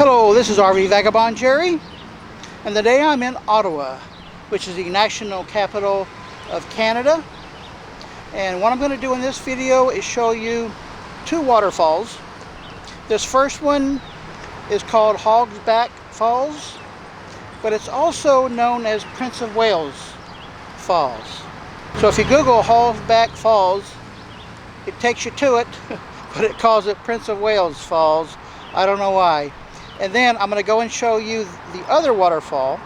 Hello, this is RV Vagabond Jerry, and today I'm in Ottawa, which is the national capital of Canada. And what I'm going to do in this video is show you two waterfalls. This first one is called Hog's Back Falls, but it's also known as Prince of Wales Falls. So if you Google Hog's Back Falls, it takes you to it, but it calls it Prince of Wales Falls. I don't know why. And then I'm going to go and show you the other waterfall,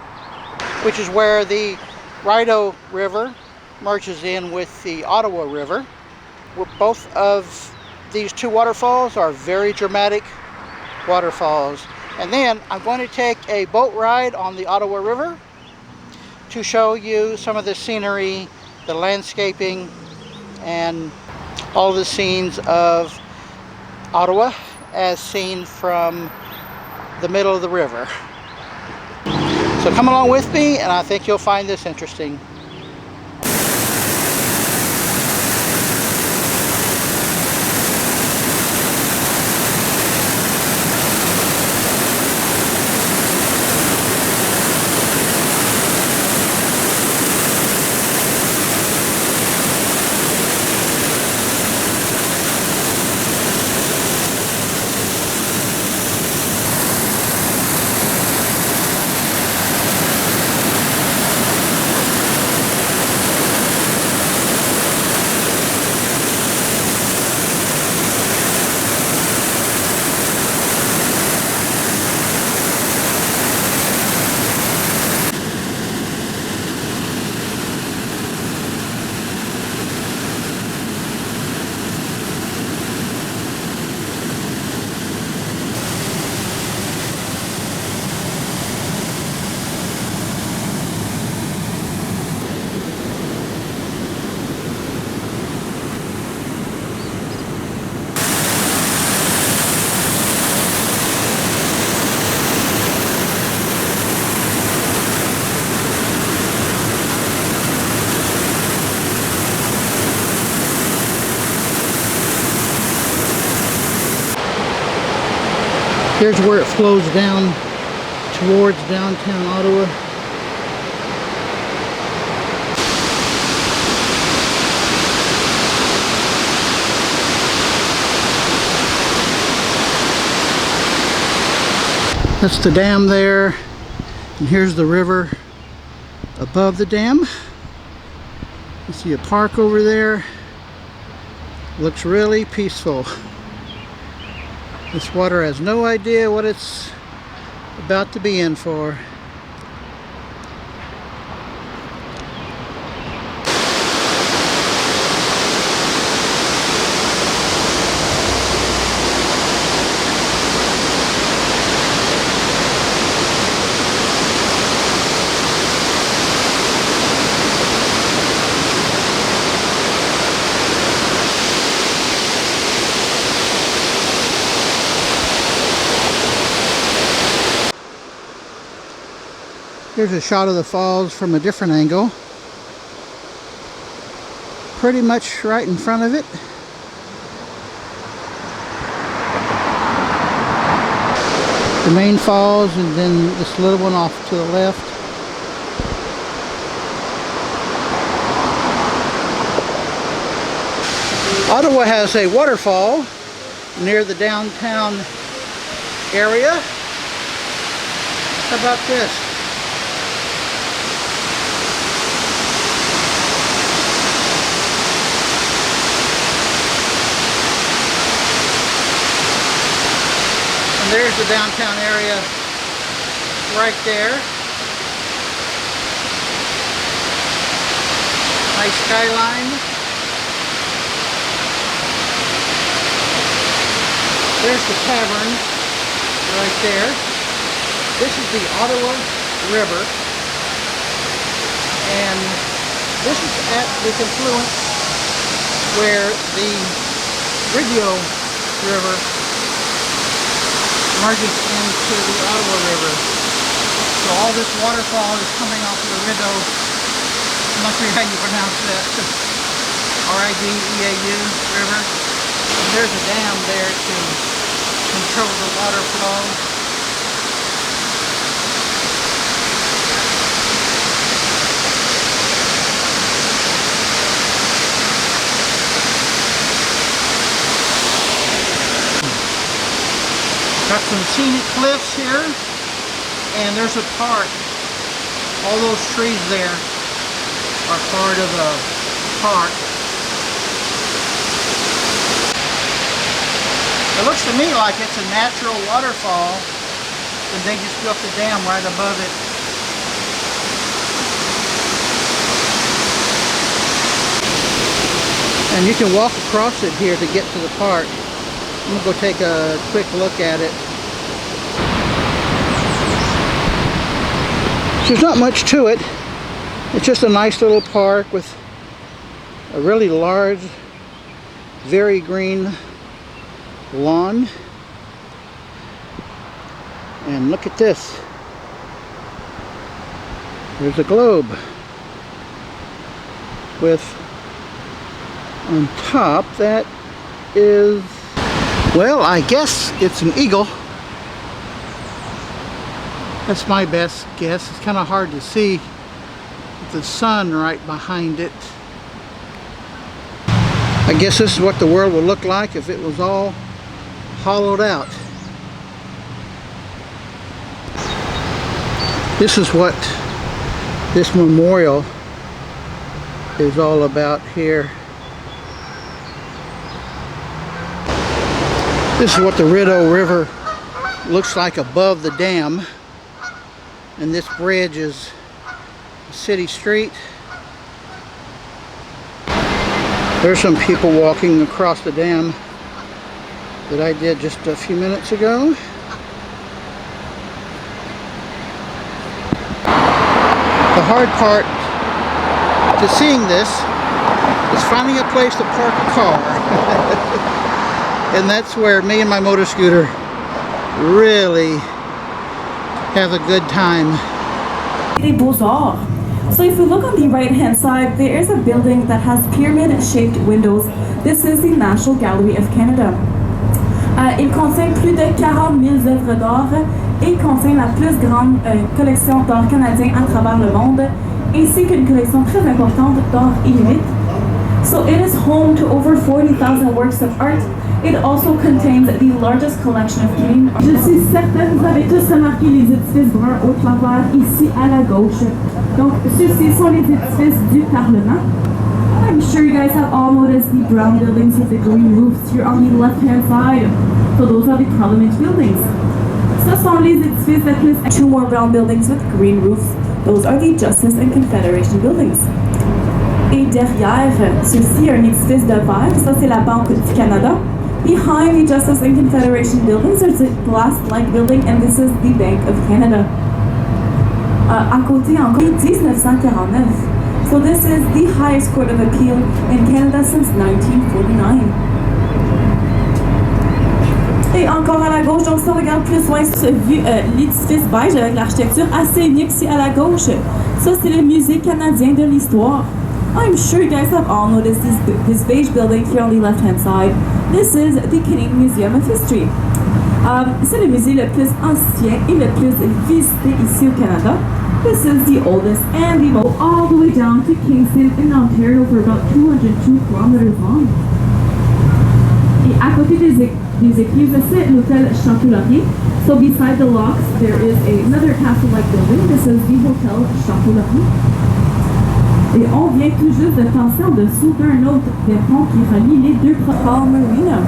which is where the Rideau River merges in with the Ottawa River. Both of these two waterfalls are very dramatic waterfalls. And then I'm going to take a boat ride on the Ottawa River to show you some of the scenery, the landscaping, and all the scenes of Ottawa as seen from the middle of the river. So come along with me, and I think you'll find this interesting. Here's where it flows down towards downtown Ottawa. That's the dam there, and here's the river above the dam. You see a park over there. Looks really peaceful. This water has no idea what it's about to be in for. Here's a shot of the falls from a different angle. Pretty much right in front of it. The main falls, and then this little one off to the left. Ottawa has a waterfall near the downtown area. How about this? There's the downtown area right there. Nice skyline. There's the tavern right there. This is the Ottawa River. And this is at the confluence where the Rideau River merges into the Ottawa River. So all this waterfall is coming off of the Rideau. I'm not sure how you pronounce that. R-I-D-E-A-U River. And there's a dam there to control the water flow. Got some scenic cliffs here, and there's a park. All those trees there are part of a park. It looks to me like it's a natural waterfall, and they just built the dam right above it. And you can walk across it here to get to the park. I'm going to go take a quick look at it. There's not much to it. It's just a nice little park with a really large, very green lawn. And look at this. There's a globe with on top that is, well, I guess it's an eagle. That's my best guess. It's kind of hard to see with the sun right behind it. I guess this is what the world would look like if it was all hollowed out. This is what this memorial is all about here. This is what the Rideau River looks like above the dam. And this bridge is a city street. There's some people walking across the dam that I did just a few minutes ago. The hard part to seeing this is finding a place to park a car. And that's where me and my motor scooter really have a good time. Les Beaux-Arts. So if you look on the right hand side, there is a building that has pyramid shaped windows. This is the National Gallery of Canada. Il contient plus de 40 000 œuvres d'art et contient la plus grande collection d'art canadien à travers le monde, ainsi qu'une collection très importante d'art inuit. So it is home to over 40,000 works of art. It also contains the largest collection of Canadian art. Je suis certaine que vous avez tous remarqué les édifices bruns au travers ici à la gauche. Donc, ceux-ci sont les édifices du Parlement. I'm sure you guys have all noticed the brown buildings with the green roofs here on the left-hand side. So those are the Parliament buildings. Ce sont les édifices that plus two more brown buildings with green roofs. Those are the Justice and Confederation buildings. Et derrière ceci, un édifice de verre. Ça, c'est la Banque du Canada. Behind the Justice and Confederation buildings, there's a glass-like building, and this is the Bank of Canada. À côté, encore 1949. So this is the highest court of appeal in Canada since 1949. Et encore à la gauche, donc si on regarde plus loin, vu l'édifice beige avec l'architecture assez unique ici à la gauche. Ça, c'est le Musée canadien de l'histoire. I'm sure you guys have all noticed this beige building here on the left-hand side. This is the Canadian Museum of History. C'est le musée le plus ancien et le plus visité ici au Canada. This is the oldest and the most, all the way down to Kingston in Ontario for about 202 kilometers long. Et à côté des églises, c'est l'hôtel Château-Laurier. So beside the locks, there is another castle-like building. This is the Hotel Château-Laurier. Et on vient tout juste de passer en dessous d'un autre des ponts qui relie les deux Hall Marina.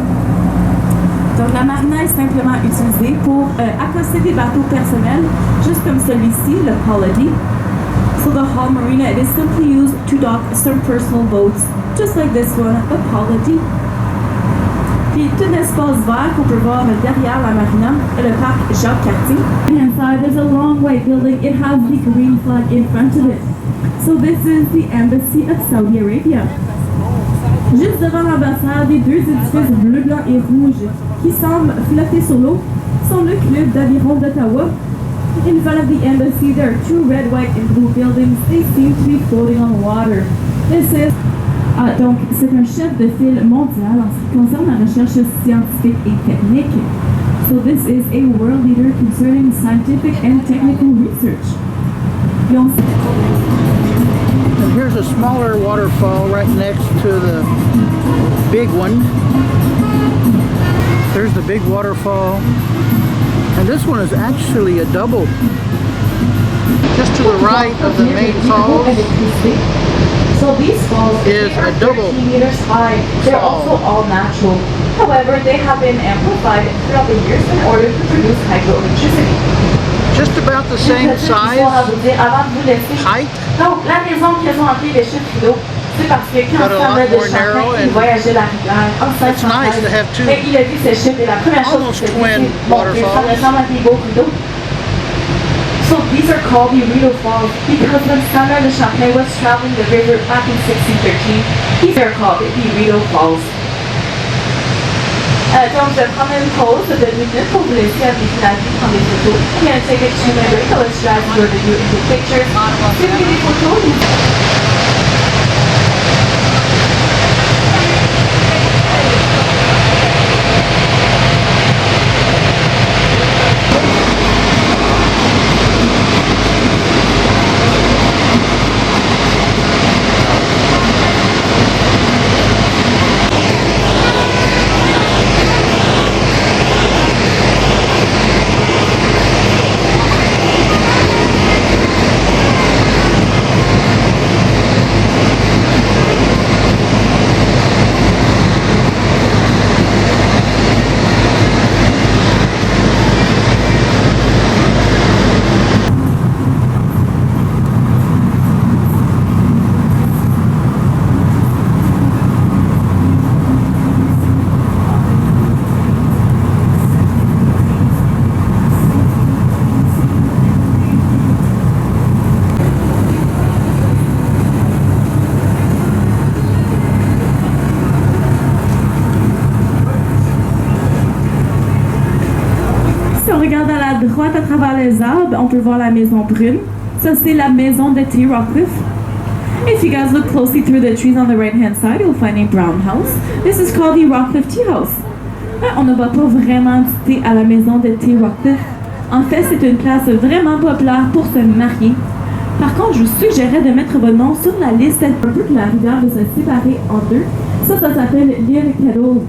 Donc la marina est simplement utilisée pour accoster des bateaux personnels, juste comme celui-ci, le Holiday. So the Hall Marina, it is simply used to dock some personal boats, just like this one, the Holiday. Puis tout l'espace vert qu'on peut voir derrière la marina est le parc Jacques-Cartier. Inside there's a long white building. It has the green flag in front of it. So this is the Embassy of Saudi Arabia. Juste devant l'ambassade, les deux édifices bleu, blanc et rouge qui semblent flotter sur l'eau sont le club d'aviron d'Ottawa. In front of the embassy, there are two red, white, and blue buildings. They seem to be floating on water. This is donc, c'est un chef de file mondial en ce qui concerne la recherche scientifique et technique. So this is a world leader concerning scientific and technical research. And here's a smaller waterfall right next to the big one. There's the big waterfall. And this one is actually a double. Just to the right of the main falls So these falls is a double 13 meters high. They're fall. also all natural. However, they have been amplified throughout the years in order to produce hydroelectricity. Just about the same size, height, Donc, la raison qu'ils ont appelé les chutes rideaux, c'est parce que quand but a lot Samuel de more narrow, Champlain, il and voyageait la rivière en it's nice to have two et il a vu ces chutes et la première chose almost qu'il s'est dit, twin c'est bon, il waterfalls. ressemble à des beaux rideaux. So these are called the Rideau Falls because when Samuel de Champlain was traveling the river back in 1613, these are called the Rideau Falls. Donc je vais prendre une pause de 2 minutes pour vous laisser apprécier la vue, prendre des photos. I'm going to take a 2-minute break. I'll let you guys enjoy the view and take pictures. Si vous voulez des photos, si on regarde à la droite à travers les arbres, on peut voir la maison brune. Ça, c'est la maison de T. Rockcliffe. If you guys look closely through the trees on the right-hand side, you'll find a brown house. This is called the Rockcliffe Tea House. On ne voit pas vraiment du thé à la maison de T. Rockcliffe. En fait, c'est une place vraiment populaire pour se marier. Par contre, je vous suggérerais de mettre votre nom sur la liste un peu que la rivière va se séparer en deux. Ça s'appelle l'île Kettle.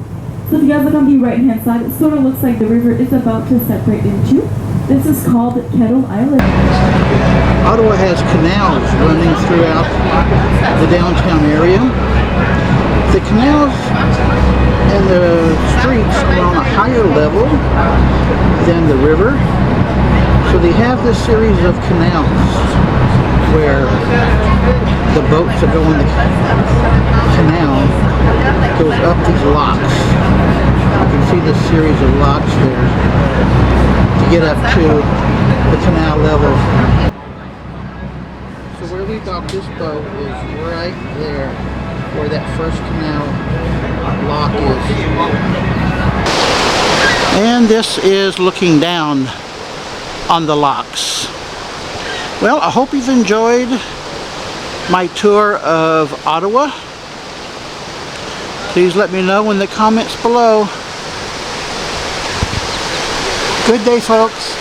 So if you guys look on the right-hand side, it sort of looks like the river is about to separate in two. This is called Kettle Island. Ottawa has canals running throughout the downtown area. The canals and the streets are on a higher level than the river, so they have this series of canals where the boats that go in the canal goes up these locks. You can see this series of locks there to get up to the canal level. So where we docked this boat is right there where that first canal lock is. And this is looking down on the locks. Well, I hope you've enjoyed my tour of Ottawa. Please let me know in the comments below. Good day, folks.